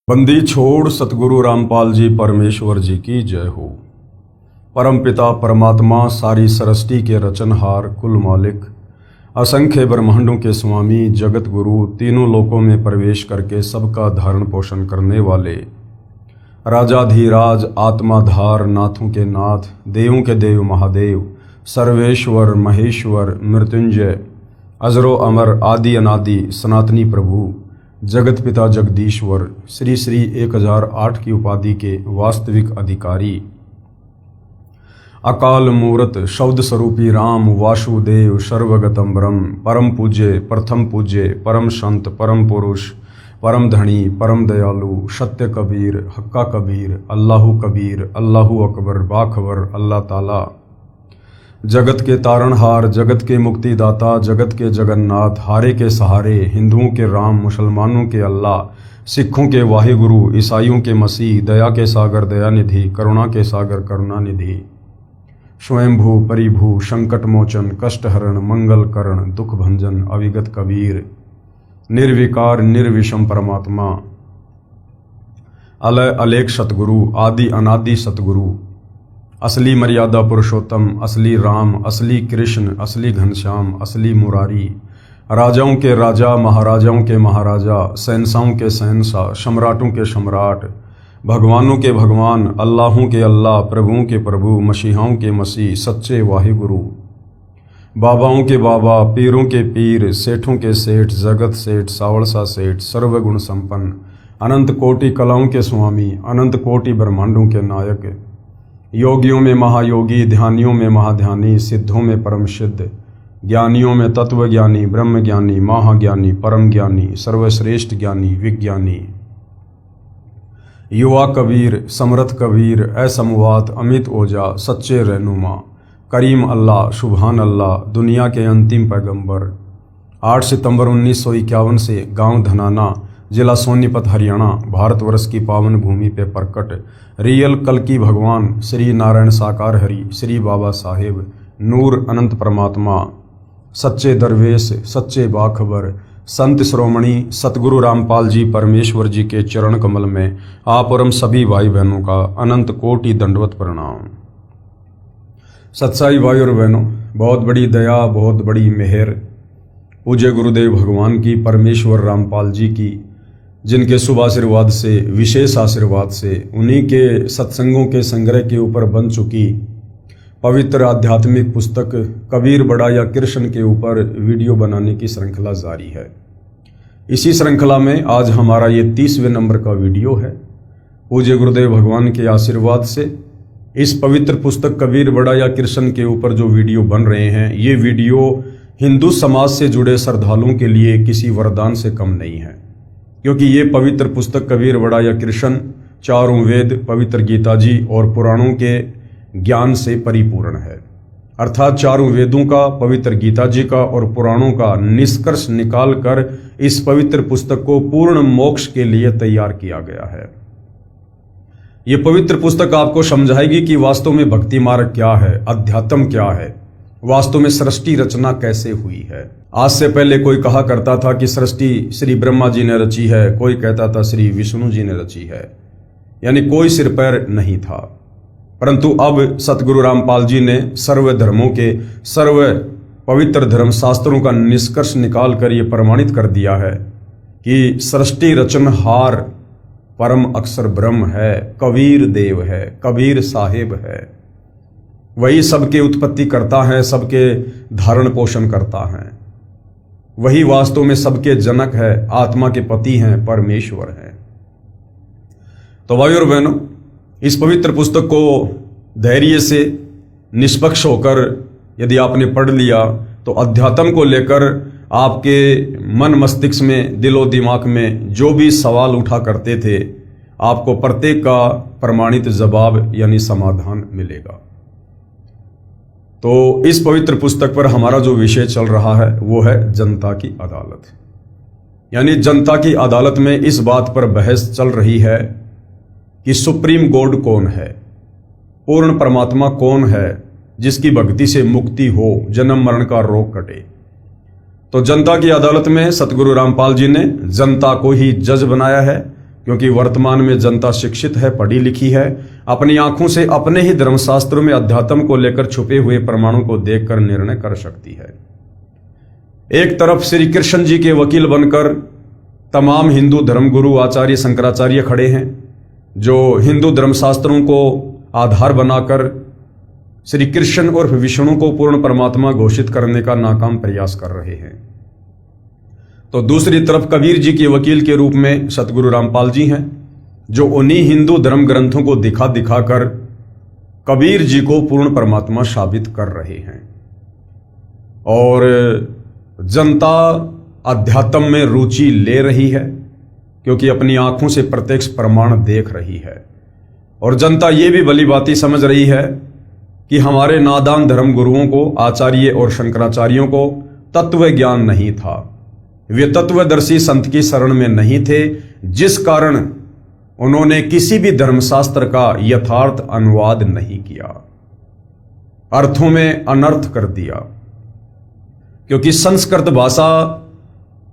बंदी छोड़ सतगुरु रामपाल जी परमेश्वर जी की जय हो। परम पिता परमात्मा सारी सृष्टि के रचनहार कुल मालिक असंख्य ब्रह्मांडों के स्वामी जगत गुरु तीनों लोकों में प्रवेश करके सबका धारण पोषण करने वाले राजाधीराज आत्माधार नाथों के नाथ देवों के देव महादेव सर्वेश्वर महेश्वर मृत्युंजय अजरो अमर आदि अनादि सनातनी प्रभु जगत पिता जगदीश्वर श्री श्री 1008 की उपाधि के वास्तविक अधिकारी अकाल मूरत शब्द स्वरूपी राम वासुदेव सर्वगतम ब्रह्म परम पूज्य प्रथम पूज्य परम संत परम पुरुष परम धनी परम दयालु सत्य कबीर हक्का कबीर अल्लाहु कबीर अल्लाहु अकबर बाखबर अल्लाह ताला जगत के तारणहार जगत के मुक्तिदाता जगत के जगन्नाथ हारे के सहारे हिंदुओं के राम मुसलमानों के अल्लाह सिखों के वाहिगुरु ईसाइयों के मसीह दया के सागर दयानिधि करुणा के सागर करुणानिधि स्वयंभू परिभू संकट मोचन कष्टहरण मंगल करण दुख भंजन अविगत कबीर निर्विकार निर्विषम परमात्मा अलय अलेख सतगुरु आदि अनादि सतगुरु असली मर्यादा पुरुषोत्तम असली राम असली कृष्ण असली घनश्याम असली मुरारी राजाओं के राजा महाराजाओं के महाराजा शहंशाहों के शहंशाह सम्राटों के सम्राट भगवानों के भगवान अल्लाहों के अल्लाह प्रभुओं के प्रभु मसीहाओं के मसीह सच्चे वाहिगुरु बाबाओं के बाबा पीरों के पीर सेठों के सेठ जगत सेठ सावड़सा सेठ सर्वगुण संपन्न अनंत कोटि कलाओं के स्वामी अनंत कोटि ब्रह्मांडों के नायक योगियों में महायोगी ध्यानियों में महाध्यानी सिद्धों में परम सिद्ध ज्ञानियों में तत्वज्ञानी ब्रह्म ज्ञानी महाज्ञानी परम ज्ञानी सर्वश्रेष्ठ ज्ञानी विज्ञानी युवा कबीर समर्थ कबीर असमवात अमित ओजा सच्चे रहनुमा करीम अल्लाह सुबहान अल्लाह दुनिया के अंतिम पैगंबर 8 सितंबर 1951 से गांव धनाना जिला सोनीपत हरियाणा भारतवर्ष की पावन भूमि पे प्रकट रियल कल्कि भगवान श्री नारायण साकार हरि श्री बाबा साहेब नूर अनंत परमात्मा सच्चे दरवेश सच्चे बाखबर संत श्रोमणी सतगुरु रामपाल जी परमेश्वर जी के चरण कमल में आप और हम सभी भाई बहनों का अनंत कोटि दंडवत प्रणाम। सच्चाई भाई और बहनों, बहुत बड़ी दया बहुत बड़ी मेहर पूज्य गुरुदेव भगवान की परमेश्वर रामपाल जी की जिनके शुभ आशीर्वाद से विशेष आशीर्वाद से उन्हीं के सत्संगों के संग्रह के ऊपर बन चुकी पवित्र आध्यात्मिक पुस्तक कबीर बड़ा या कृष्ण के ऊपर वीडियो बनाने की श्रृंखला जारी है। इसी श्रृंखला में आज हमारा ये 30वें नंबर का वीडियो है। पूज्य गुरुदेव भगवान के आशीर्वाद से इस पवित्र पुस्तक कबीर बड़ा या कृष्ण के ऊपर जो वीडियो बन रहे हैं, ये वीडियो हिंदू समाज से जुड़े श्रद्धालुओं के लिए किसी वरदान से कम नहीं है, क्योंकि ये पवित्र पुस्तक कबीर बड़ा या कृष्ण चारों वेद पवित्र गीता जी और पुराणों के ज्ञान से परिपूर्ण है। अर्थात चारों वेदों का पवित्र गीता जी का और पुराणों का निष्कर्ष निकाल कर इस पवित्र पुस्तक को पूर्ण मोक्ष के लिए तैयार किया गया है। ये पवित्र पुस्तक आपको समझाएगी कि वास्तव में भक्ति मार्ग क्या है, अध्यात्म क्या है, वास्तव में सृष्टि रचना कैसे हुई है। आज से पहले कोई कहा करता था कि सृष्टि श्री ब्रह्मा जी ने रची है, कोई कहता था श्री विष्णु जी ने रची है, यानी कोई सिर पैर नहीं था। परंतु अब सतगुरु रामपाल जी ने सर्व धर्मों के सर्व पवित्र धर्म शास्त्रों का निष्कर्ष निकाल कर यह प्रमाणित कर दिया है कि सृष्टि रचनहार परम अक्षर ब्रह्म है, कबीर देव है, कबीर साहेब है। वही सबके उत्पत्ति करता है, सबके धारण पोषण करता है। वही वास्तव में सबके जनक है, आत्मा के पति हैं, परमेश्वर हैं। तो भाई और बहनों, इस पवित्र पुस्तक को धैर्य से निष्पक्ष होकर यदि आपने पढ़ लिया तो अध्यात्म को लेकर आपके मन मस्तिष्क में दिलो दिमाग में जो भी सवाल उठा करते थे, आपको प्रत्येक का प्रमाणित जवाब यानी समाधान मिलेगा। तो इस पवित्र पुस्तक पर हमारा जो विषय चल रहा है वो है जनता की अदालत। यानी जनता की अदालत में इस बात पर बहस चल रही है कि सुप्रीम गॉड कौन है, पूर्ण परमात्मा कौन है जिसकी भक्ति से मुक्ति हो, जन्म मरण का रोग कटे। तो जनता की अदालत में सतगुरु रामपाल जी ने जनता को ही जज बनाया है, क्योंकि वर्तमान में जनता शिक्षित है, पढ़ी लिखी है, अपनी आंखों से अपने ही धर्मशास्त्रों में अध्यात्म को लेकर छुपे हुए प्रमाणों को देखकर निर्णय कर सकती है। एक तरफ श्री कृष्ण जी के वकील बनकर तमाम हिंदू धर्मगुरु आचार्य शंकराचार्य खड़े हैं, जो हिंदू धर्मशास्त्रों को आधार बनाकर श्री कृष्ण और विष्णु को पूर्ण परमात्मा घोषित करने का नाकाम प्रयास कर रहे हैं। तो दूसरी तरफ कबीर जी के वकील के रूप में सतगुरु रामपाल जी हैं, जो उन्हीं हिंदू धर्म ग्रंथों को दिखा दिखाकर कबीर जी को पूर्ण परमात्मा साबित कर रहे हैं। और जनता अध्यात्म में रुचि ले रही है, क्योंकि अपनी आंखों से प्रत्यक्ष प्रमाण देख रही है। और जनता ये भी भली बात समझ रही है कि हमारे नादान धर्म गुरुओं को, आचार्य और शंकराचार्यों को तत्व ज्ञान नहीं था, वे तत्वदर्शी संत की शरण में नहीं थे, जिस कारण उन्होंने किसी भी धर्मशास्त्र का यथार्थ अनुवाद नहीं किया, अर्थों में अनर्थ कर दिया। क्योंकि संस्कृत भाषा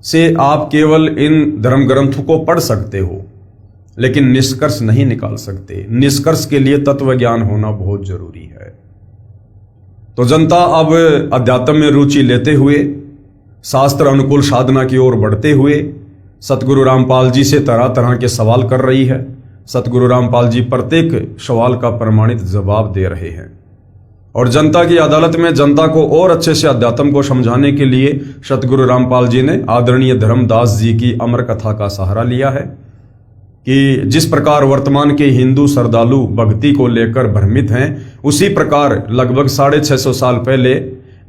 से आप केवल इन धर्म ग्रंथों को पढ़ सकते हो, लेकिन निष्कर्ष नहीं निकाल सकते। निष्कर्ष के लिए तत्व ज्ञान होना बहुत जरूरी है। तो जनता अब अध्यात्म में रुचि लेते हुए, शास्त्र अनुकूल साधना की ओर बढ़ते हुए सतगुरु रामपाल जी से तरह तरह के सवाल कर रही है। सतगुरु रामपाल जी प्रत्येक सवाल का प्रमाणित जवाब दे रहे हैं। और जनता की अदालत में जनता को और अच्छे से अध्यात्म को समझाने के लिए सतगुरु रामपाल जी ने आदरणीय धर्मदास जी की अमर कथा का सहारा लिया है कि जिस प्रकार वर्तमान के हिंदू श्रद्धालु भक्ति को लेकर भ्रमित हैं, उसी प्रकार लगभग 650 साल पहले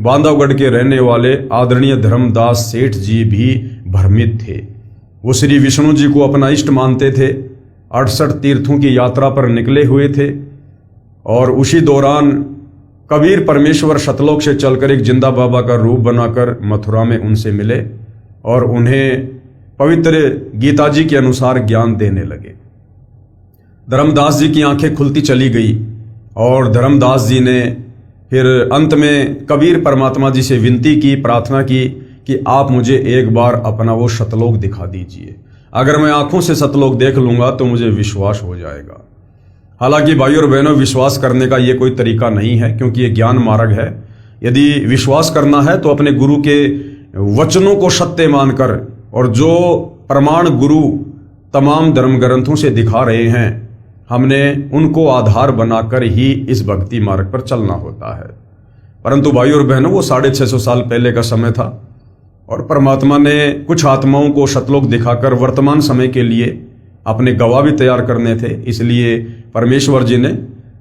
बांधवगढ़ के रहने वाले आदरणीय धर्मदास सेठ जी भी भ्रमित थे। वो श्री विष्णु जी को अपना इष्ट मानते थे, 68 तीर्थों की यात्रा पर निकले हुए थे। और उसी दौरान कबीर परमेश्वर सतलोक से चलकर एक जिंदा बाबा का रूप बनाकर मथुरा में उनसे मिले और उन्हें पवित्र गीता जी के अनुसार ज्ञान देने लगे। धर्मदास जी की आंखें खुलती चली गई और धर्मदास जी ने फिर अंत में कबीर परमात्मा जी से विनती की, प्रार्थना की कि आप मुझे एक बार अपना वो सतलोक दिखा दीजिए। अगर मैं आंखों से सतलोक देख लूंगा तो मुझे विश्वास हो जाएगा। हालांकि भाइयों और बहनों, विश्वास करने का ये कोई तरीका नहीं है, क्योंकि ये ज्ञान मार्ग है। यदि विश्वास करना है तो अपने गुरु के वचनों को सत्य मानकर, और जो प्रमाण गुरु तमाम धर्म ग्रंथों से दिखा रहे हैं, हमने उनको आधार बनाकर ही इस भक्ति मार्ग पर चलना होता है। परंतु भाइयों और बहनों, वो 650 साल पहले का समय था और परमात्मा ने कुछ आत्माओं को सतलोक दिखाकर वर्तमान समय के लिए अपने गवाह भी तैयार करने थे। इसलिए परमेश्वर जी ने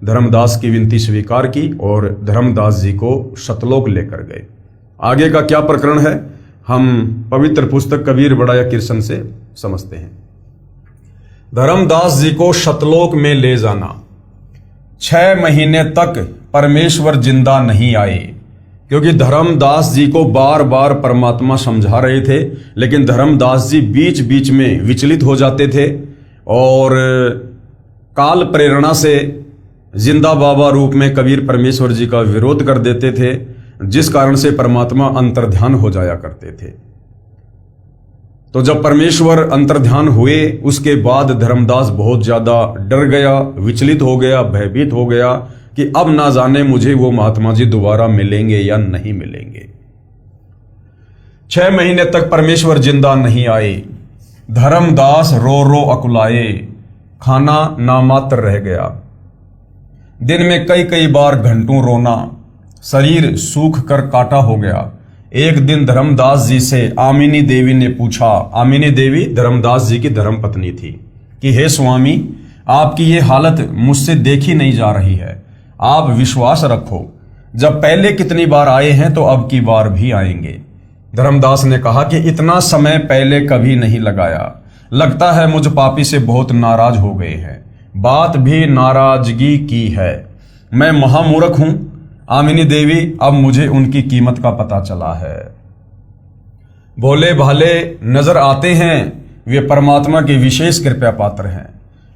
धर्मदास की विनती स्वीकार की और धर्मदास जी को सतलोक लेकर गए। आगे का क्या प्रकरण है, हम पवित्र पुस्तक कबीर बड़ाया कृष्ण से समझते हैं। धर्मदास जी को सतलोक में ले जाना। 6 महीने तक परमेश्वर जिंदा नहीं आए, क्योंकि धर्मदास जी को बार बार परमात्मा समझा रहे थे, लेकिन धर्मदास जी बीच बीच में विचलित हो जाते थे और काल प्रेरणा से जिंदा बाबा रूप में कबीर परमेश्वर जी का विरोध कर देते थे, जिस कारण से परमात्मा अंतर्ध्यान हो जाया करते थे। तो जब परमेश्वर अंतर्ध्यान हुए, उसके बाद धर्मदास बहुत ज्यादा डर गया, विचलित हो गया, भयभीत हो गया कि अब ना जाने मुझे वो महात्मा जी दोबारा मिलेंगे या नहीं मिलेंगे। 6 महीने तक परमेश्वर जिंदा नहीं आए। धर्मदास रो रो अकुलाए, खाना नामात्र रह गया। दिन में कई कई बार घंटों रोना, शरीर सूख कर काटा हो गया। एक दिन धर्मदास जी से आमिनी देवी ने पूछा, आमिनी देवी धर्मदास जी की धर्मपत्नी थी, कि हे स्वामी, आपकी ये हालत मुझसे देखी नहीं जा रही है, आप विश्वास रखो, जब पहले कितनी बार आए हैं तो अब की बार भी आएंगे। धर्मदास ने कहा कि इतना समय पहले कभी नहीं लगाया, लगता है मुझ पापी से बहुत नाराज हो गए हैं, बात भी नाराजगी की है, मैं महामूर्ख हूं। आमिनी देवी, अब मुझे उनकी कीमत का पता चला है। भोले भाले नजर आते हैं, वे परमात्मा के विशेष कृपा पात्र हैं।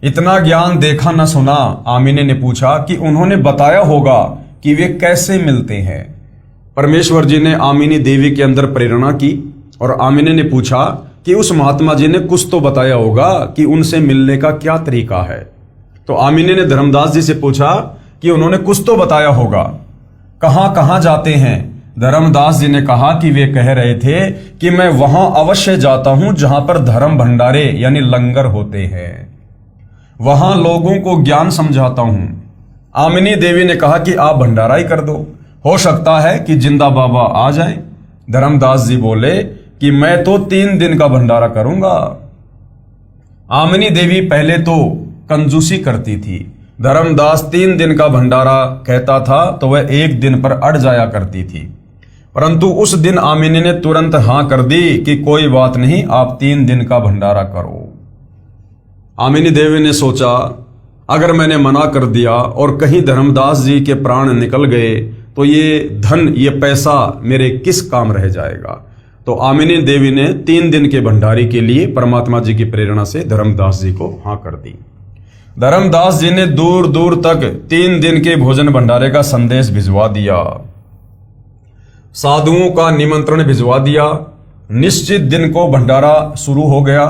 इतना ज्ञान देखा न सुना। आमिनी ने पूछा कि उन्होंने बताया होगा कि वे कैसे मिलते हैं। परमेश्वर जी ने आमिनी देवी के अंदर प्रेरणा की और आमिनी ने पूछा कि उस महात्मा जी ने कुछ तो बताया होगा कि उनसे मिलने का क्या तरीका है। तो आमिनी ने धर्मदास जी से पूछा कि उन्होंने कुछ तो बताया होगा, कहां कहां जाते हैं। धर्मदास जी ने कहा कि वे कह रहे थे कि मैं वहां अवश्य जाता हूं जहां पर धर्म भंडारे यानी लंगर होते हैं, वहां लोगों को ज्ञान समझाता हूं। आमिनी देवी ने कहा कि आप भंडारा ही कर दो, हो सकता है कि जिंदा बाबा आ जाएं। धर्मदास जी बोले कि मैं तो 3 दिन का भंडारा करूंगा। आमिनी देवी पहले तो कंजूसी करती थी। धर्मदास 3 दिन का भंडारा कहता था तो वह 1 दिन पर अड़ जाया करती थी, परंतु उस दिन आमिनी ने तुरंत हां कर दी कि कोई बात नहीं, आप 3 दिन का भंडारा करो। आमिनी देवी ने सोचा, अगर मैंने मना कर दिया और कहीं धर्मदास जी के प्राण निकल गए तो ये धन, ये पैसा मेरे किस काम रह जाएगा। तो आमिनी देवी ने 3 दिन के भंडारे के लिए परमात्मा जी की प्रेरणा से धर्मदास जी को हां कर दी। धर्मदास जी ने दूर दूर तक 3 दिन के भोजन भंडारे का संदेश भिजवा दिया, साधुओं का निमंत्रण भिजवा दिया। निश्चित दिन को भंडारा शुरू हो गया।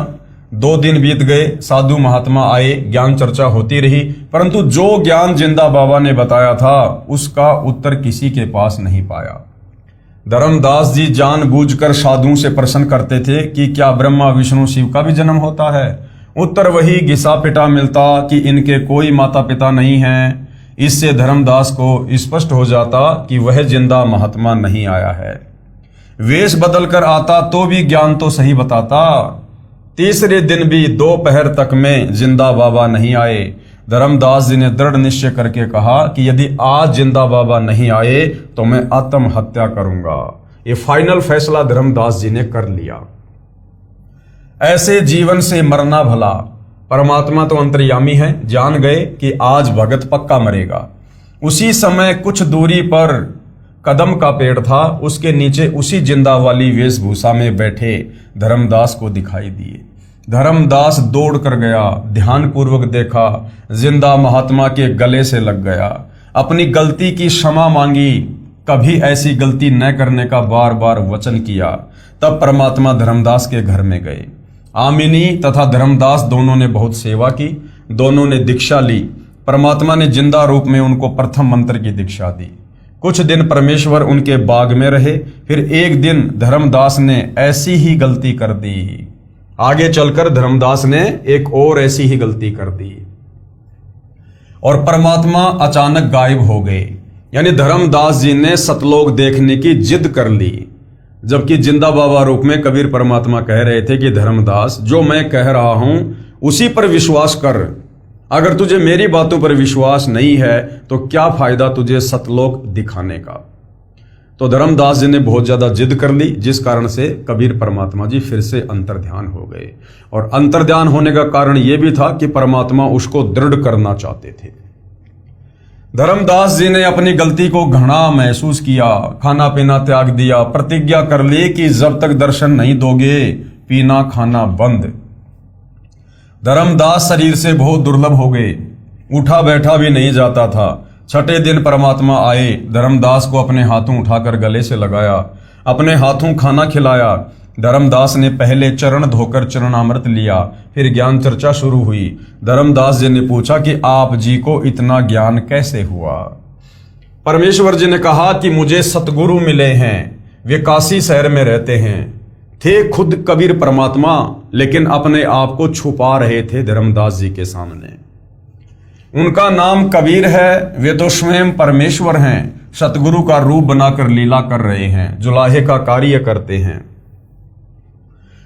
2 दिन बीत गए, साधु महात्मा आए, ज्ञान चर्चा होती रही, परंतु जो ज्ञान जिंदा बाबा ने बताया था उसका उत्तर किसी के पास नहीं पाया। धर्मदास जी जानबूझकर साधुओं से प्रश्न करते थे कि क्या ब्रह्मा विष्णु शिव का भी जन्म होता है। उत्तर वही घिसा पिटा मिलता कि इनके कोई माता पिता नहीं हैं। इससे धर्मदास को स्पष्ट हो जाता कि वह जिंदा महात्मा नहीं आया है। वेश बदलकर आता तो भी ज्ञान तो सही बताता। तीसरे दिन भी दोपहर तक में जिंदा बाबा नहीं आए। धर्मदास जी ने दृढ़ निश्चय करके कहा कि यदि आज जिंदा बाबा नहीं आए तो मैं आत्महत्या करूंगा। ये फाइनल फैसला धर्मदास जी ने कर लिया। ऐसे जीवन से मरना भला। परमात्मा तो अंतर्यामी है, जान गए कि आज भगत पक्का मरेगा। उसी समय कुछ दूरी पर कदम का पेड़ था, उसके नीचे उसी जिंदा वाली वेशभूषा में बैठे धर्मदास को दिखाई दिए। धर्मदास दौड़ कर गया, ध्यानपूर्वक देखा, जिंदा महात्मा के गले से लग गया, अपनी गलती की क्षमा मांगी, कभी ऐसी गलती न करने का बार बार वचन किया। तब परमात्मा धर्मदास के घर में गए। आमिनी तथा धर्मदास दोनों ने बहुत सेवा की, दोनों ने दीक्षा ली। परमात्मा ने जिंदा रूप में उनको प्रथम मंत्र की दीक्षा दी। कुछ दिन परमेश्वर उनके बाग में रहे। फिर एक दिन धर्मदास ने ऐसी ही गलती कर दी। आगे चलकर धर्मदास ने एक और ऐसी ही गलती कर दी और परमात्मा अचानक गायब हो गए। यानी धर्मदास जी ने सतलोक देखने की जिद कर ली, जबकि जिंदा बाबा रूप में कबीर परमात्मा कह रहे थे कि धर्मदास, जो मैं कह रहा हूं उसी पर विश्वास कर। अगर तुझे मेरी बातों पर विश्वास नहीं है तो क्या फायदा तुझे सतलोक दिखाने का। तो धर्मदास जी ने बहुत ज्यादा जिद कर ली, जिस कारण से कबीर परमात्मा जी फिर से अंतर्ध्यान हो गए। और अंतर्ध्यान होने का कारण यह भी था कि परमात्मा उसको दृढ़ करना चाहते थे। धर्मदास जी ने अपनी गलती को घृणा महसूस किया, खाना पीना त्याग दिया, प्रतिज्ञा कर ली कि जब तक दर्शन नहीं दोगे पीना खाना बंद। धर्मदास शरीर से बहुत दुर्लभ हो गए, उठा बैठा भी नहीं जाता था। 6ठे दिन परमात्मा आए, धर्मदास को अपने हाथों उठाकर गले से लगाया, अपने हाथों खाना खिलाया। धर्मदास ने पहले चरण धोकर चरणामृत लिया, फिर ज्ञान चर्चा शुरू हुई। धर्मदास जी ने पूछा कि आप जी को इतना ज्ञान कैसे हुआ। परमेश्वर जी ने कहा कि मुझे सतगुरु मिले हैं, वे काशी शहर में रहते हैं। थे खुद कबीर परमात्मा, लेकिन अपने आप को छुपा रहे थे धर्मदास जी के सामने। उनका नाम कबीर है, वे तो स्वयं परमेश्वर हैं, सतगुरु का रूप बनाकर लीला कर रहे हैं, जुलाहे का कार्य करते हैं।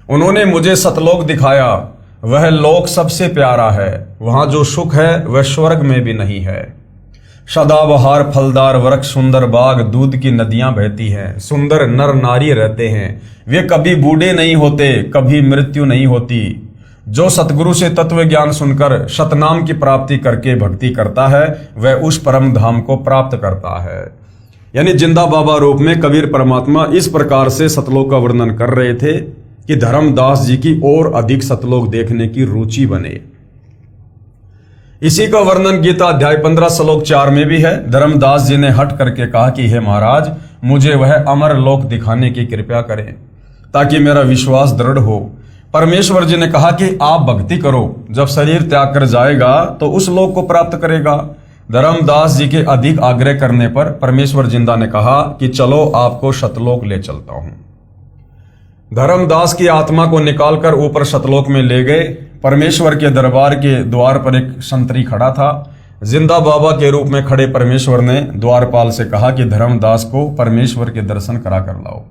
उन्होंने मुझे सतलोक दिखाया, वह लोक सबसे प्यारा है, वहां जो सुख है वह स्वर्ग में भी नहीं है। सदाबहार फलदार वृक्ष, सुंदर बाग, दूध की नदियां बहती हैं, सुंदर नर नारी रहते हैं, वे कभी बूढ़े नहीं होते, कभी मृत्यु नहीं होती। जो सतगुरु से तत्व ज्ञान सुनकर सतनाम की प्राप्ति करके भक्ति करता है वह उस परम धाम को प्राप्त करता है। यानी जिंदा बाबा रूप में कबीर परमात्मा इस प्रकार से सतलोक का वर्णन कर रहे थे कि धर्मदास जी की और अधिक सतलोक देखने की रुचि बने। इसी का वर्णन गीता अध्याय 15 श्लोक 4 में भी है। धर्मदास जी ने हट करके कहा कि हे महाराज, मुझे वह अमर लोक दिखाने की कृपा करें ताकि मेरा विश्वास दृढ़ हो। परमेश्वर जी ने कहा कि आप भक्ति करो, जब शरीर त्याग कर जाएगा तो उस लोक को प्राप्त करेगा। धर्मदास जी के अधिक आग्रह करने पर परमेश्वर जिंदा ने कहा कि चलो आपको शतलोक ले चलता हूं। धर्मदास की आत्मा को निकालकर ऊपर शतलोक में ले गए। परमेश्वर के दरबार के द्वार पर एक संतरी खड़ा था। जिंदा बाबा के रूप में खड़े परमेश्वर ने द्वारपाल से कहा कि धर्मदास को परमेश्वर के दर्शन करा कर लाओ।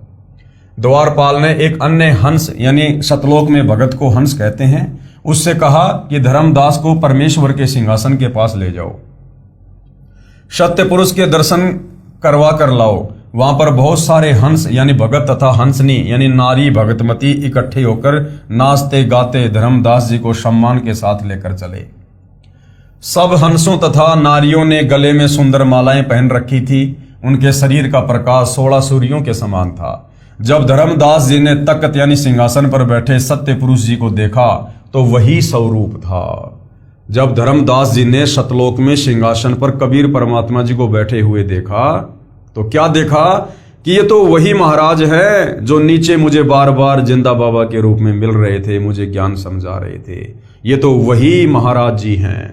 द्वारपाल ने एक अन्य हंस, यानी शतलोक में भगत को हंस कहते हैं, उससे कहा कि धर्मदास को परमेश्वर के सिंहासन के पास ले जाओ, सत्य पुरुष के दर्शन करवा कर लाओ। वहां पर बहुत सारे हंस यानी भगत तथा हंसनी यानी नारी भगतमती इकट्ठे होकर नाचते गाते धर्मदास जी को सम्मान के साथ लेकर चले। सब हंसों तथा नारियों ने गले में सुंदर मालाएं पहन रखी थी। उनके शरीर का प्रकाश 16 सूर्यों के समान था। जब धर्मदास जी ने तख्त यानी सिंहासन पर बैठे सत्य पुरुष जी को देखा तो वही स्वरूप था। जब धर्मदास जी ने शतलोक में सिंहासन पर कबीर परमात्मा जी को बैठे हुए देखा तो क्या देखा कि ये तो वही महाराज है जो नीचे मुझे बार बार जिंदा बाबा के रूप में मिल रहे थे, मुझे ज्ञान समझा रहे थे। ये तो वही महाराज जी हैं।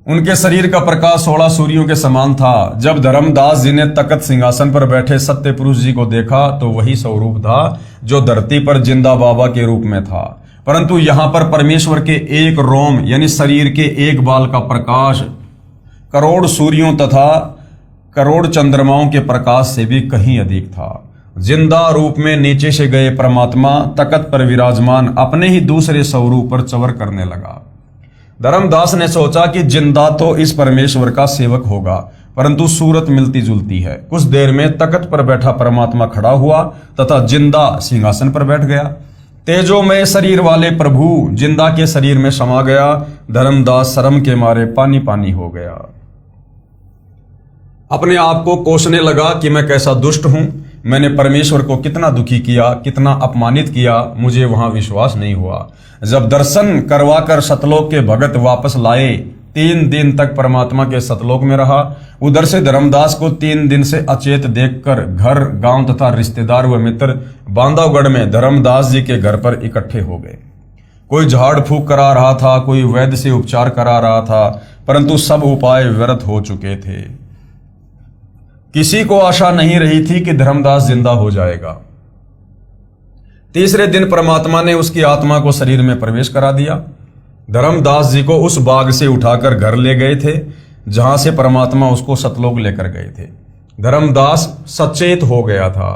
उनके शरीर का प्रकाश 16 सूर्यों के समान था। जब धर्मदास जी ने तख्त सिंहासन पर बैठे सत्य पुरुष जी को देखा तो वही स्वरूप था जो धरती पर जिंदा बाबा के रूप में था। परंतु यहां पर परमेश्वर के एक रोम यानी शरीर के एक बाल का प्रकाश करोड़ सूर्यों तथा करोड़ चंद्रमाओं के प्रकाश से भी कहीं अधिक था। जिंदा रूप में नीचे से गए परमात्मा तख्त पर विराजमान अपने ही दूसरे स्वरूप पर चवर करने लगा। धर्मदास ने सोचा कि जिंदा तो इस परमेश्वर का सेवक होगा, परंतु सूरत मिलती जुलती है। कुछ देर में तख्त पर बैठा परमात्मा खड़ा हुआ तथा जिंदा सिंहासन पर बैठ गया। तेजोमय शरीर वाले प्रभु जिंदा के शरीर में समा गया। धर्मदास शर्म के मारे पानी पानी हो गया। अपने आप को कोसने लगा कि मैं कैसा दुष्ट हूं, मैंने परमेश्वर को कितना दुखी किया, कितना अपमानित किया, मुझे वहां विश्वास नहीं हुआ। जब दर्शन करवाकर सतलोक के भगत वापस लाए, 3 दिन तक परमात्मा के सतलोक में रहा। उधर से धर्मदास को 3 दिन से अचेत देखकर घर गांव तथा रिश्तेदार व मित्र बांधवगढ़ में धर्मदास जी के घर पर इकट्ठे हो गए। कोई झाड़ फूक करा रहा था, कोई वैद्य से उपचार करा रहा था, परंतु सब उपाय व्यर्थ हो चुके थे। किसी को आशा नहीं रही थी कि धर्मदास जिंदा हो जाएगा। तीसरे दिन परमात्मा ने उसकी आत्मा को शरीर में प्रवेश करा दिया। धर्मदास जी को उस बाग से उठाकर घर ले गए थे जहां से परमात्मा उसको सतलोक लेकर गए थे। धर्मदास सचेत हो गया था।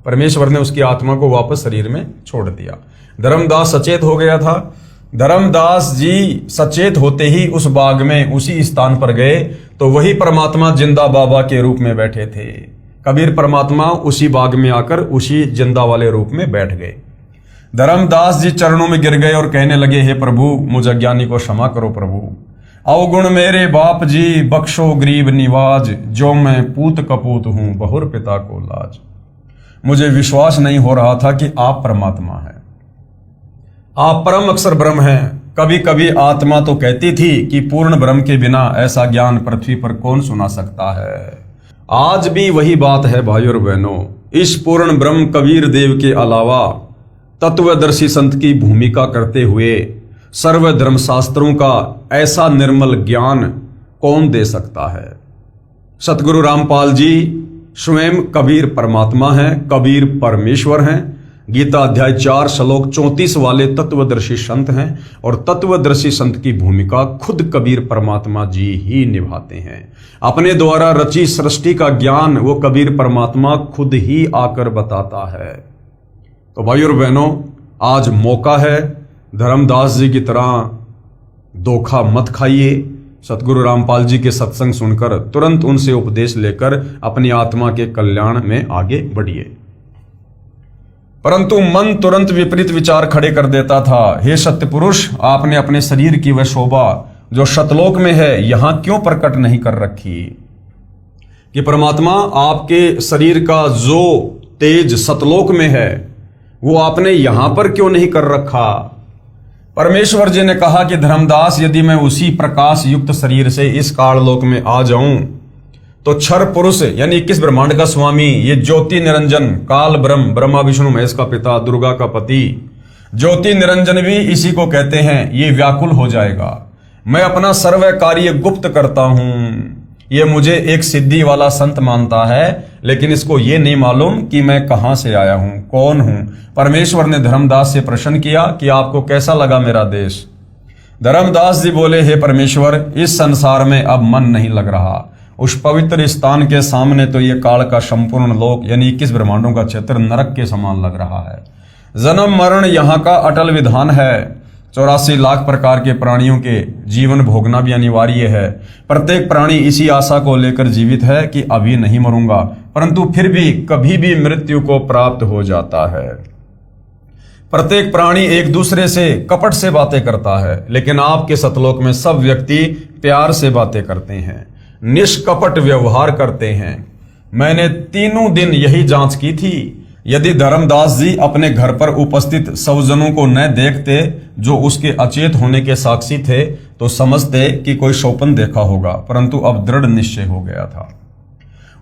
परमेश्वर ने उसकी आत्मा को वापस शरीर में छोड़ दिया। धर्मदास सचेत हो गया था। धर्मदास जी सचेत होते ही उस बाग में उसी स्थान पर गए तो वही परमात्मा जिंदा बाबा के रूप में बैठे थे। कबीर परमात्मा उसी बाग में आकर उसी जिंदा वाले रूप में बैठ गए। धर्मदास जी चरणों में गिर गए और कहने लगे, हे प्रभु, मुझ अज्ञानी को क्षमा करो प्रभु। अवगुण मेरे बाप जी, बख्शो गरीब निवाज, जो मैं पूत कपूत हूं बहुर पिता को लाज। मुझे विश्वास नहीं हो रहा था कि आप परमात्मा हैं, आप परम अक्षर ब्रह्म हैं। कभी कभी आत्मा तो कहती थी कि पूर्ण ब्रह्म के बिना ऐसा ज्ञान पृथ्वी पर कौन सुना सकता है। आज भी वही बात है भाइयों और बहनों। इस पूर्ण ब्रह्म कबीर देव के अलावा तत्वदर्शी संत की भूमिका करते हुए सर्व धर्मशास्त्रों का ऐसा निर्मल ज्ञान कौन दे सकता है। सतगुरु रामपाल जी स्वयं कबीर परमात्मा हैं, कबीर परमेश्वर हैं। गीता अध्याय 4 श्लोक 34 वाले तत्वदर्शी संत हैं और तत्वदर्शी संत की भूमिका खुद कबीर परमात्मा जी ही निभाते हैं। अपने द्वारा रची सृष्टि का ज्ञान वो कबीर परमात्मा खुद ही आकर बताता है। तो भाइयों और बहनों, आज मौका है, धर्मदास जी की तरह धोखा मत खाइए। सतगुरु रामपाल जी के सत्संग सुनकर तुरंत उनसे उपदेश लेकर अपनी आत्मा के कल्याण में आगे बढ़िए। परंतु मन तुरंत विपरीत विचार खड़े कर देता था। हे सत्य पुरुष, आपने अपने शरीर की वह शोभा जो शतलोक में है यहां क्यों प्रकट नहीं कर रखी? कि परमात्मा, आपके शरीर का जो तेज सतलोक में है वो आपने यहां पर क्यों नहीं कर रखा? परमेश्वर जी ने कहा कि धर्मदास, यदि मैं उसी प्रकाश युक्त शरीर से इस काललोक में आ जाऊं तो क्षर पुरुष यानी 21 ब्रह्मांड का स्वामी, ये ज्योति निरंजन, काल ब्रह्म, ब्रह्मा विष्णु महेश का पिता, दुर्गा का पति, ज्योति निरंजन भी इसी को कहते हैं। ये व्याकुल हो जाएगा। मैं अपना सर्व कार्य गुप्त करता हूं। ये मुझे एक सिद्धि वाला संत मानता है, लेकिन इसको ये नहीं मालूम कि मैं कहां से आया हूं, कौन हूं। परमेश्वर ने धर्मदास से प्रश्न किया कि आपको कैसा लगा मेरा देश। धर्मदास जी बोले, हे परमेश्वर, इस संसार में अब मन नहीं लग रहा। उस पवित्र स्थान के सामने तो ये काल का संपूर्ण लोक यानी 21 ब्रह्मांडों का क्षेत्र नरक के समान लग रहा है। जन्म मरण यहाँ का अटल विधान है। 84 लाख प्रकार के प्राणियों के जीवन भोगना भी अनिवार्य है। प्रत्येक प्राणी इसी आशा को लेकर जीवित है कि अभी नहीं मरूंगा, परंतु फिर भी कभी भी मृत्यु को प्राप्त हो जाता है। प्रत्येक प्राणी एक दूसरे से कपट से बातें करता है, लेकिन आपके सतलोक में सब व्यक्ति प्यार से बातें करते हैं, निष्कपट व्यवहार करते हैं। मैंने तीनों दिन यही जांच की थी। यदि धर्मदास जी अपने घर पर उपस्थित सौजनों को न देखते जो उसके अचेत होने के साक्षी थे, तो समझते कि कोई स्वप्न देखा होगा, परंतु अब दृढ़ निश्चय हो गया था।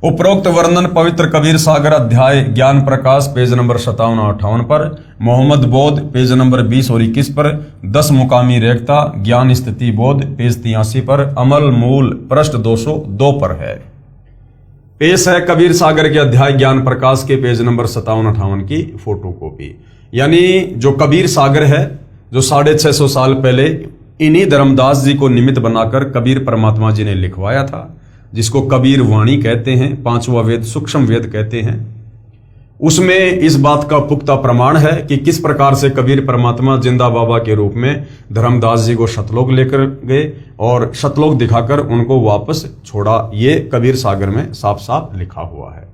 उपरोक्त वर्णन पवित्र कबीर सागर अध्याय ज्ञान प्रकाश पेज नंबर 57-58 पर, मोहम्मद बोध पेज नंबर 20 और 21 पर, 10 मुकामी रेखता ज्ञान स्थिति बोध पेज 83 पर, अमल मूल पृष्ठ 202 पर है। पेश है कबीर सागर के अध्याय ज्ञान प्रकाश के पेज नंबर 57-58 की फोटोकॉपी। यानी जो कबीर सागर है, जो 650 साल पहले इन्हीं धर्मदास जी को निमित्त बनाकर कबीर परमात्मा जी ने लिखवाया था, जिसको कबीर वाणी कहते हैं, 5वां वेद सूक्ष्म वेद कहते हैं। उसमें इस बात का पुख्ता प्रमाण है कि किस प्रकार से कबीर परमात्मा जिंदा बाबा के रूप में धर्मदास जी को सतलोक लेकर गए और सतलोक दिखाकर उनको वापस छोड़ा। ये कबीर सागर में साफ साफ लिखा हुआ है।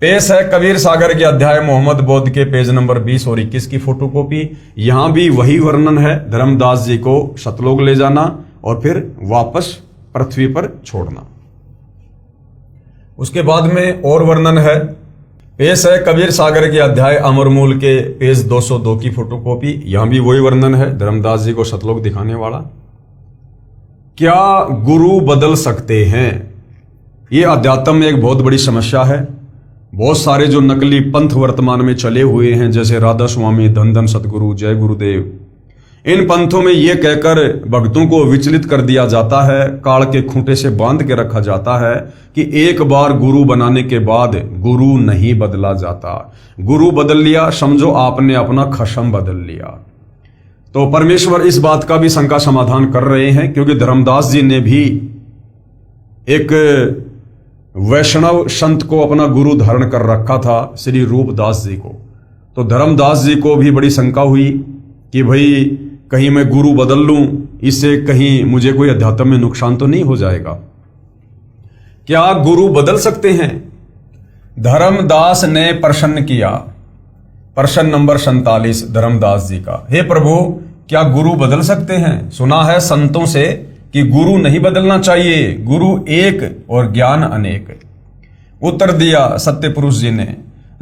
पेश है कबीर सागर के अध्याय मोहम्मद बोध के पेज नंबर 20 और 21 की फोटोकॉपी। यहां भी वही वर्णन है, धर्मदास जी को सतलोक ले जाना और फिर वापस पृथ्वी पर छोड़ना। उसके बाद में और वर्णन है। पेश है कबीर सागर के अध्याय अमरमूल के पेज 202 की फोटोकॉपी। यहां भी वही वर्णन है, धर्मदास जी को सतलोक दिखाने वाला। क्या गुरु बदल सकते हैं? ये अध्यात्म में एक बहुत बड़ी समस्या है। बहुत सारे जो नकली पंथ वर्तमान में चले हुए हैं, जैसे राधा स्वामी, धन धन सतगुरु, जय गुरुदेव, इन पंथों में यह कहकर भक्तों को विचलित कर दिया जाता है, काल के खूंटे से बांध के रखा जाता है कि एक बार गुरु बनाने के बाद गुरु नहीं बदला जाता। गुरु बदल लिया समझो आपने अपना खशम बदल लिया। तो परमेश्वर इस बात का भी शंका समाधान कर रहे हैं, क्योंकि धर्मदास जी ने भी एक वैष्णव संत को अपना गुरु धारण कर रखा था, श्री रूपदास जी को। तो धर्मदास जी को भी बड़ी शंका हुई कि भाई कहीं मैं गुरु बदल लूं, इससे कहीं मुझे कोई अध्यात्म में नुकसान तो नहीं हो जाएगा। क्या गुरु बदल सकते हैं? धर्मदास ने प्रश्न किया, प्रश्न नंबर 47 धर्मदास जी का। हे प्रभु, क्या गुरु बदल सकते हैं? सुना है संतों से कि गुरु नहीं बदलना चाहिए, गुरु एक और ज्ञान अनेक। उत्तर दिया सत्य पुरुष जी ने,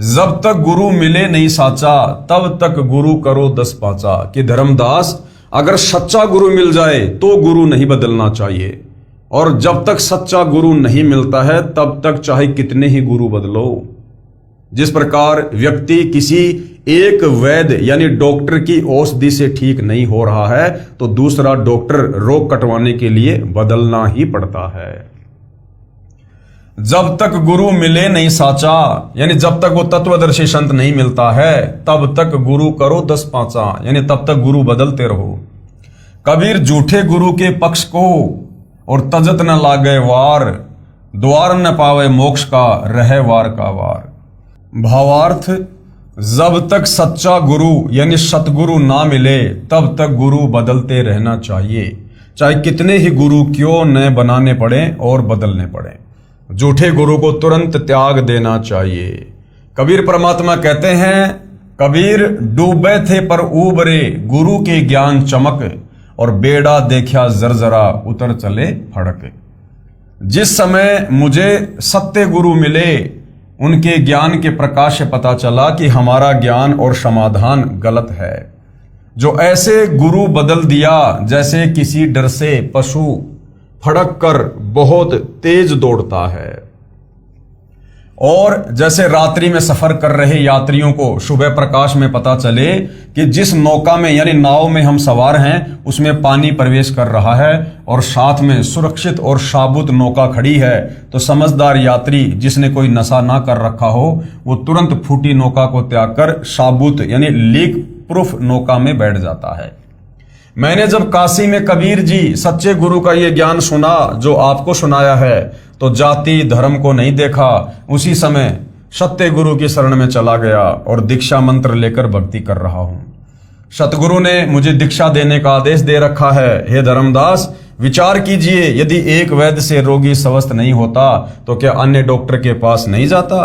जब तक गुरु मिले नहीं साचा, तब तक गुरु करो 10 पाचा। कि धर्मदास, अगर सच्चा गुरु मिल जाए तो गुरु नहीं बदलना चाहिए, और जब तक सच्चा गुरु नहीं मिलता है तब तक चाहे कितने ही गुरु बदलो। जिस प्रकार व्यक्ति किसी एक वैद्य यानी डॉक्टर की औषधि से ठीक नहीं हो रहा है, तो दूसरा डॉक्टर रोग कटवाने के लिए बदलना ही पड़ता है। जब तक गुरु मिले नहीं साचा, यानी जब तक वो तत्वदर्शी संत नहीं मिलता है, तब तक गुरु करो 10 पाचा, यानी तब तक गुरु बदलते रहो। कबीर झूठे गुरु के पक्ष को और तजत न लागे वार, द्वार न पावे मोक्ष का, रहे वार का वार। भावार्थ, जब तक सच्चा गुरु यानी सतगुरु ना मिले तब तक गुरु बदलते रहना चाहिए, चाहे कितने ही गुरु क्यों न बनाने पड़े और बदलने पड़े। झूठे गुरु को तुरंत त्याग देना चाहिए। कबीर परमात्मा कहते हैं, कबीर डूबे थे पर उबरे, गुरु के ज्ञान चमक, और बेड़ा देखा जरजरा, उतर चले फड़क। जिस समय मुझे सत्य गुरु मिले, उनके ज्ञान के प्रकाश से पता चला कि हमारा ज्ञान और समाधान गलत है। जो ऐसे गुरु बदल दिया जैसे किसी डर से पशु फड़क कर बहुत तेज दौड़ता है। और जैसे रात्रि में सफर कर रहे यात्रियों को सुबह प्रकाश में पता चले कि जिस नौका में यानी नाव में हम सवार हैं उसमें पानी प्रवेश कर रहा है और साथ में सुरक्षित और साबुत नौका खड़ी है, तो समझदार यात्री जिसने कोई नशा ना कर रखा हो वो तुरंत फूटी नौका को त्याग कर साबुत यानी लीक प्रूफ नौका में बैठ जाता है। मैंने जब काशी में कबीर जी सच्चे गुरु का ये ज्ञान सुना जो आपको सुनाया है, तो जाति धर्म को नहीं देखा, उसी समय सत्य गुरु की शरण में चला गया और दीक्षा मंत्र लेकर भक्ति कर रहा हूं। सतगुरु ने मुझे दीक्षा देने का आदेश दे रखा है। हे धर्मदास, विचार कीजिए, यदि एक वैद्य से रोगी स्वस्थ नहीं होता तो क्या अन्य डॉक्टर के पास नहीं जाता?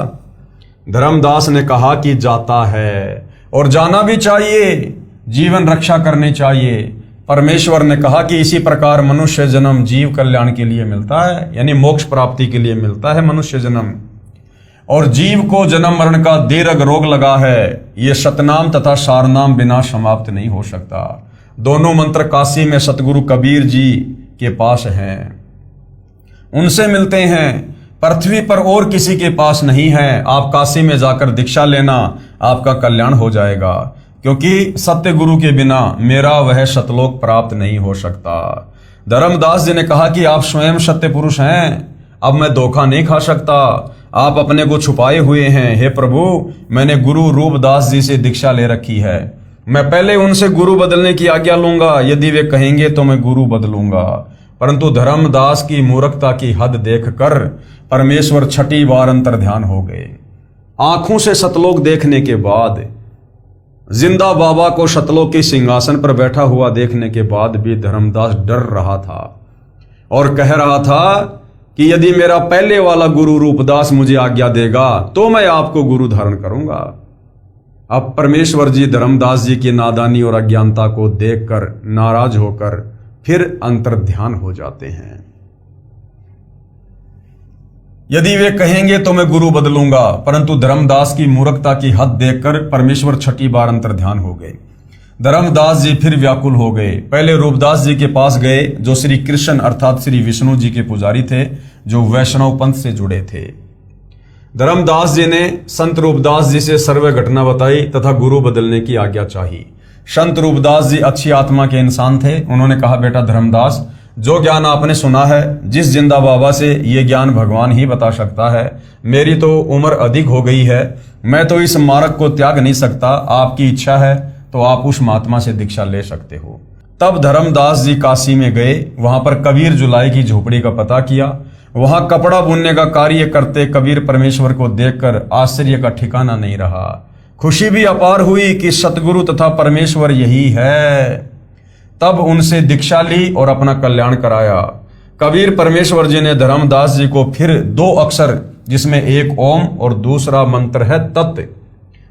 धर्मदास ने कहा कि जाता है और जाना भी चाहिए, जीवन रक्षा करनी चाहिए। परमेश्वर ने कहा कि इसी प्रकार मनुष्य जन्म जीव कल्याण के लिए मिलता है, यानी मोक्ष प्राप्ति के लिए मिलता है मनुष्य जन्म। और जीव को जन्म मरण का दीर्घ रोग लगा है, ये सतनाम तथा सारनाम बिना समाप्त नहीं हो सकता। दोनों मंत्र काशी में सतगुरु कबीर जी के पास हैं, उनसे मिलते हैं, पृथ्वी पर और किसी के पास नहीं है। आप काशी में जाकर दीक्षा लेना, आपका कल्याण हो जाएगा, क्योंकि सत्य गुरु के बिना मेरा वह सतलोक प्राप्त नहीं हो सकता। धर्मदास जी ने कहा कि आप स्वयं सत्य पुरुष हैं, अब मैं धोखा नहीं खा सकता, आप अपने को छुपाए हुए हैं। हे प्रभु, मैंने गुरु रूपदास जी से दीक्षा ले रखी है, मैं पहले उनसे गुरु बदलने की आज्ञा लूंगा, यदि वे कहेंगे तो मैं गुरु बदलूंगा। परंतु धर्मदास की मूर्खता की हद देखकर परमेश्वर छठी बार अंतर्ध्यान हो गए। आंखों से सतलोक देखने के बाद, जिंदा बाबा को सतलोक के सिंहासन पर बैठा हुआ देखने के बाद भी धर्मदास डर रहा था और कह रहा था कि यदि मेरा पहले वाला गुरु रूपदास मुझे आज्ञा देगा तो मैं आपको गुरु धारण करूंगा। अब परमेश्वर जी धर्मदास जी की नादानी और अज्ञानता को देखकर नाराज होकर फिर अंतर्ध्यान हो जाते हैं। यदि वे कहेंगे तो मैं गुरु बदलूंगा, परंतु धर्मदास की मूर्खता की हद देखकर परमेश्वर छठी बार अंतर्ध्यान हो गए। धर्मदास जी फिर व्याकुल हो गए। पहले रूपदास जी के पास गए जो श्री कृष्ण अर्थात श्री विष्णु जी के पुजारी थे, जो वैष्णव पंथ से जुड़े थे। धर्मदास जी ने संत रूपदास जी से सर्व घटना बताई तथा गुरु बदलने की आज्ञा चाही। संत रूपदास जी अच्छी आत्मा के इंसान थे। उन्होंने कहा, बेटा धर्मदास, जो ज्ञान आपने सुना है, जिस जिंदा बाबा से ये ज्ञान भगवान ही बता सकता है। मेरी तो उम्र अधिक हो गई है, मैं तो इस मार्ग को त्याग नहीं सकता। आपकी इच्छा है तो आप उस महात्मा से दीक्षा ले सकते हो। तब धर्मदास जी काशी में गए, वहां पर कबीर जुलाई की झोपड़ी का पता किया। वहां कपड़ा बुनने का कार्य करते कबीर परमेश्वर को देखकर आश्चर्य का ठिकाना नहीं रहा। खुशी भी अपार हुई कि सतगुरु तथा परमेश्वर यही है। तब उनसे दीक्षा ली और अपना कल्याण कराया। कबीर परमेश्वर जी ने धर्मदास जी को फिर 2 अक्षर, जिसमें एक ओम और दूसरा मंत्र है तत्,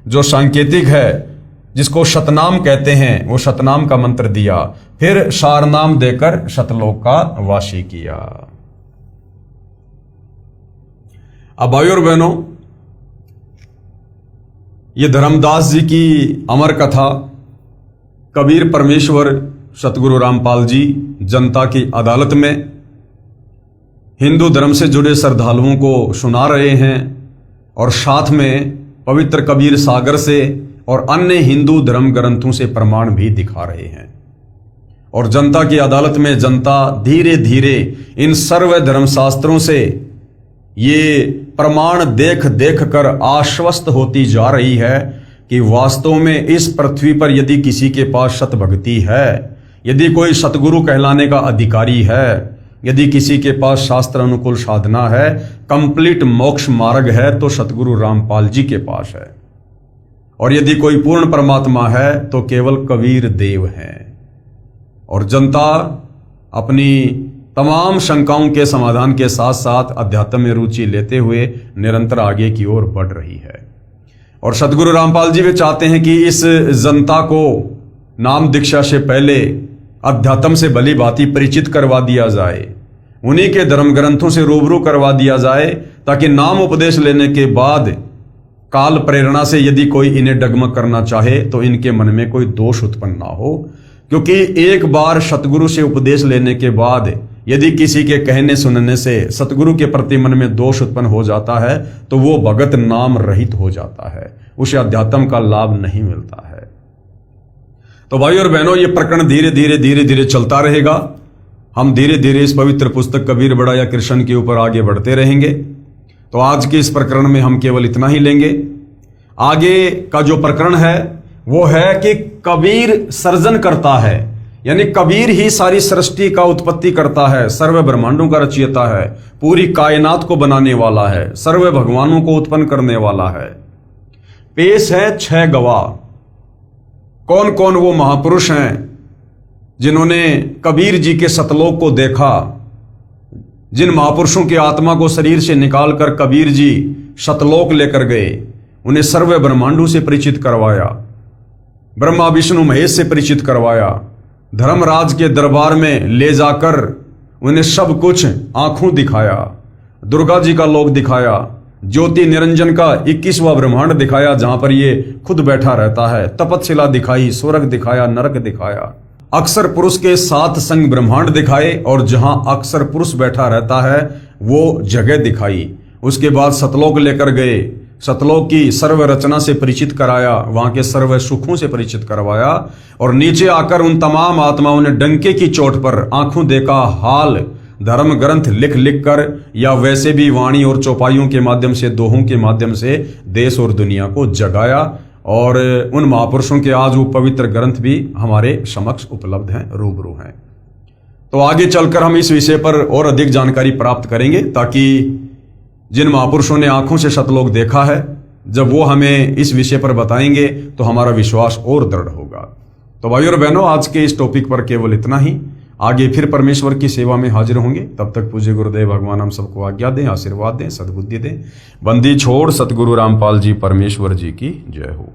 जो सांकेतिक है, जिसको सतनाम कहते हैं, वो सतनाम का मंत्र दिया। फिर सारनाम देकर सतलोक का वासी किया। अब भाइयों और बहनों, ये धर्मदास जी की अमर कथा कबीर परमेश्वर सतगुरु रामपाल जी जनता की अदालत में हिंदू धर्म से जुड़े श्रद्धालुओं को सुना रहे हैं और साथ में पवित्र कबीर सागर से और अन्य हिंदू धर्म ग्रंथों से प्रमाण भी दिखा रहे हैं। और जनता की अदालत में जनता धीरे धीरे इन सर्व धर्मशास्त्रों से ये प्रमाण देख देख कर आश्वस्त होती जा रही है कि वास्तव में इस पृथ्वी पर यदि किसी के पास सतभक्ति है, यदि कोई सतगुरु कहलाने का अधिकारी है, यदि किसी के पास शास्त्र अनुकूल साधना है, कंप्लीट मोक्ष मार्ग है, तो सतगुरु रामपाल जी के पास है। और यदि कोई पूर्ण परमात्मा है तो केवल कबीर देव हैं। और जनता अपनी तमाम शंकाओं के समाधान के साथ साथ अध्यात्म में रुचि लेते हुए निरंतर आगे की ओर बढ़ रही है। और सतगुरु रामपाल जी भी चाहते हैं कि इस जनता को नाम दीक्षा से पहले अध्यात्म से भली भांति परिचित करवा दिया जाए, उन्हीं के धर्म ग्रंथों से रूबरू करवा दिया जाए, ताकि नाम उपदेश लेने के बाद काल प्रेरणा से यदि कोई इन्हें डगमग करना चाहे तो इनके मन में कोई दोष उत्पन्न ना हो। क्योंकि एक बार सतगुरु से उपदेश लेने के बाद यदि किसी के कहने सुनने से सतगुरु के प्रति मन में दोष उत्पन्न हो जाता है तो वो भगत नाम रहित हो जाता है, उसे अध्यात्म का लाभ नहीं मिलता है। तो भाई और बहनों, ये प्रकरण धीरे धीरे चलता रहेगा। हम धीरे धीरे इस पवित्र पुस्तक कबीर बड़ा या कृष्ण के ऊपर आगे बढ़ते रहेंगे। तो आज के इस प्रकरण में हम केवल इतना ही लेंगे। आगे का जो प्रकरण है वो है कि कबीर सर्जन करता है, यानी कबीर ही सारी सृष्टि का उत्पत्ति करता है, सर्व ब्रह्मांडों का रचयिता है, पूरी कायनात को बनाने वाला है, सर्व भगवानों को उत्पन्न करने वाला है। पेश है 6 गवाह। कौन कौन वो महापुरुष हैं जिन्होंने कबीर जी के सतलोक को देखा, जिन महापुरुषों की आत्मा को शरीर से निकालकर कबीर जी सतलोक लेकर गए, उन्हें सर्व ब्रह्मांडों से परिचित करवाया, ब्रह्मा विष्णु महेश से परिचित करवाया, धर्मराज के दरबार में ले जाकर उन्हें सब कुछ आंखों दिखाया, दुर्गा जी का लोक दिखाया, ज्योति निरंजन का 21वां ब्रह्मांड दिखाया जहां पर ये खुद बैठा रहता है, तपतशिला दिखाई, स्वर्ग दिखाया, नरक दिखाया, अक्षर पुरुष के 7 संग ब्रह्मांड दिखाए और जहां अक्षर पुरुष बैठा रहता है वो जगह दिखाई। उसके बाद सतलोक लेकर गए, सतलोक की सर्व रचना से परिचित कराया, वहां के सर्व सुखों से परिचित करवाया और नीचे आकर उन तमाम आत्माओं ने डंके की चोट पर आंखों देखा हाल धर्म ग्रंथ लिख लिख कर या वैसे भी वाणी और चौपाइयों के माध्यम से, दोहों के माध्यम से देश और दुनिया को जगाया। और उन महापुरुषों के आज वो पवित्र ग्रंथ भी हमारे समक्ष उपलब्ध हैं, रूबरू हैं। तो आगे चलकर हम इस विषय पर और अधिक जानकारी प्राप्त करेंगे, ताकि जिन महापुरुषों ने आंखों से सतलोक देखा है, जब वो हमें इस विषय पर बताएंगे तो हमारा विश्वास और दृढ़ होगा। तो भाइयों और बहनों, आज के इस टॉपिक पर केवल इतना ही। आगे फिर परमेश्वर की सेवा में हाजिर होंगे। तब तक पूज्य गुरुदेव भगवान हम सबको आज्ञा दें, आशीर्वाद दें, सद्बुद्धि दें। बंदी छोड़ सतगुरु रामपाल जी परमेश्वर जी की जय हो।